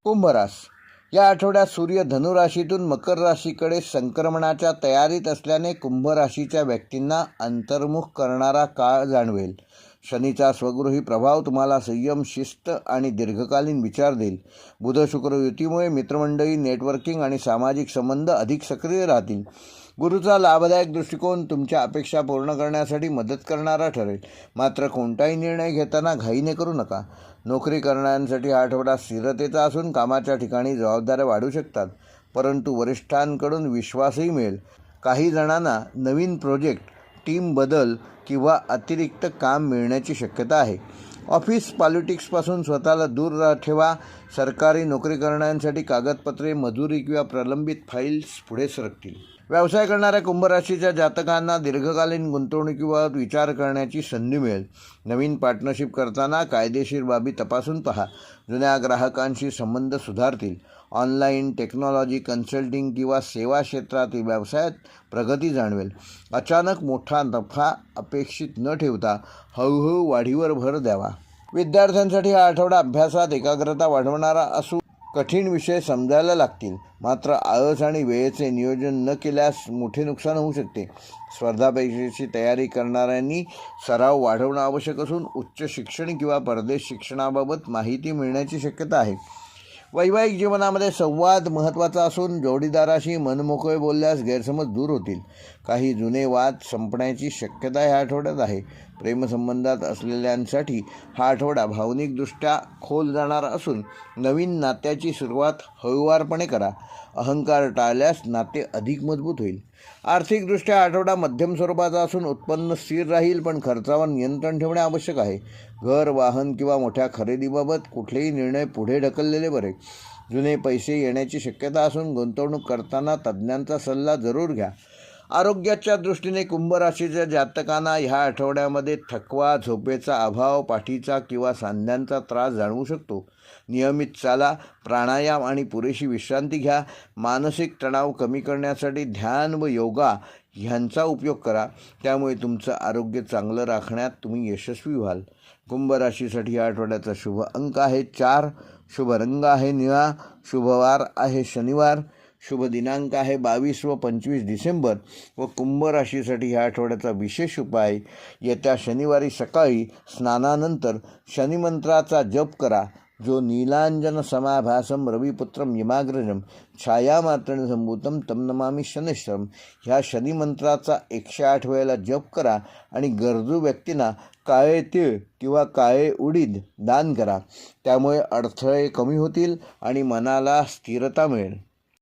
कुंभ रास या आठवड्यात सूर्य धनुराशीतून मकर राशीकडे संक्रमणाच्या तयारीत असल्याने कुंभ राशीच्या व्यक्तींना अंतर्मुख करणारा काळ जाणवेल. शनीचा स्वगृही प्रभाव तुम्हाला संयम, शिस्त आणि दीर्घकालीन विचार देईल. बुध शुक्र युतीमुळे मित्रमंडळी, नेटवर्किंग आणि सामाजिक संबंध अधिक सक्रिय राहतील. गुरुचा लाभदायक दृष्टिकोन तुमच्या अपेक्षा पूर्ण करण्यासाठी मदत करणारा ठरेल. मात्र कोणताही निर्णय घेताना घाईने करू नका. नोकरी करणाऱ्यांसाठी हा आठवडा स्थिरतेचा असून कामाच्या ठिकाणी जबाबदाऱ्या वाढू शकतात, परंतु वरिष्ठांकडून विश्वासही मिळेल. काही जणांना नवीन प्रोजेक्ट, टीम बदल किंवा अतिरिक्त काम मिळण्याची शक्यता आहे. ऑफिस पॉलिटिक्सपासून स्वतःला दूर ठेवा. सरकारी नोकरी करणाऱ्यांसाठी कागदपत्रे, मजुरी किंवा प्रलंबित फाईल्स पुढे सरकतील. व्यवसाय करणाऱ्या कुंभ राशीच्या जातकांना दीर्घकालीन गुंतवणुकीवर विचार करण्याची संधी मिळेल. नवीन पार्टनरशिप करताना कायदेशीर बाबी तपासून पहा. जुन्या ग्राहकांशी संबंध सुधारतील. ऑनलाईन टेक्नॉलॉजी, कन्सल्टिंग किंवा सेवा क्षेत्रातील व्यवसायात प्रगती जाणवेल. अचानक मोठा नफा अपेक्षित न ठेवता हळूहळू वाढीवर भर द्यावा. विद्यार्थ्यांसाठी हा आठवडा अभ्यासात एकाग्रता वाढवणारा असून कठीण विषय समजायला लागतील. मात्र आळस आणि वेळेचे नियोजन न केल्यास मोठे नुकसान होऊ शकते. स्पर्धा परीक्षेची तयारी करणाऱ्यांनी सराव वाढवणं आवश्यक असून उच्च शिक्षण किंवा परदेश शिक्षणाबाबत माहिती मिळण्याची शक्यता आहे. वैवाहिक जीवनामध्ये संवाद महत्त्वाचा असून जोडीदाराशी मनमोकळे बोलल्यास गैरसमज दूर होतील. काही जुने वाद संपण्याची शक्यता ह्या आठवड्यात आहे. प्रेमसंबंधात असलेल्यांसाठी हा आठवडा भावनिकदृष्ट्या खोल जाणारा असून नवीन नात्याची सुरुवात हळूवारपणे करा. अहंकार टाळल्यास नाते अधिक मजबूत होईल. आर्थिकदृष्ट्या आठवडा मध्यम स्वरूपाचा असून उत्पन्न स्थिर राहील, पण खर्चावर नियंत्रण ठेवणे आवश्यक आहे. घर, वाहन किंवा मोठ्या खरेदीबाबत कुठलेही निर्णय पुढे ढकललेले बरे. जुने पैसे येण्याची शक्यता असून गुंतवणूक करताना तज्ज्ञांचा सल्ला जरूर घ्या. आरोग्याच्या दृष्टीने कुंभ राशीच्या जातकांना ह्या आठवड्यामध्ये थकवा, झोपेचा अभाव, पाठीचा किंवा सांध्यांचा त्रास जाणवू शकतो. नियमित चाला, प्राणायाम आणि पुरेशी विश्रांती घ्या. मानसिक तणाव कमी करण्यासाठी ध्यान व योगा ह्यांचा उपयोग करा. त्यामुळे तुमचं आरोग्य चांगलं राखण्यात तुम्ही यशस्वी व्हाल. कुंभ राशीसाठी या आठवड्याचा शुभ अंक आहे 4. शुभ रंग आहे निळा. शुभवार आहे शनिवार. शुभ दिनांक आहे 22 व 25 डिसेंबर. व कुंभ राशीसाठी ह्या आठवड्याचा विशेष उपाय, येत्या शनिवारी सकाळी स्नानानंतर शनिमंत्राचा जप करा, जो नीलांजन समाभासम रविपुत्रम यमाग्रजम छायामात्रेण संभूतम तम नमामि शनैश्वरम. ह्या शनिमंत्राचा 108 वेळेला जप करा आणि गरजू व्यक्तींना काळे तीळ किंवा काळे उडीद दान करा. त्यामुळे अडथळे कमी होतील आणि मनाला स्थिरता मिळेल.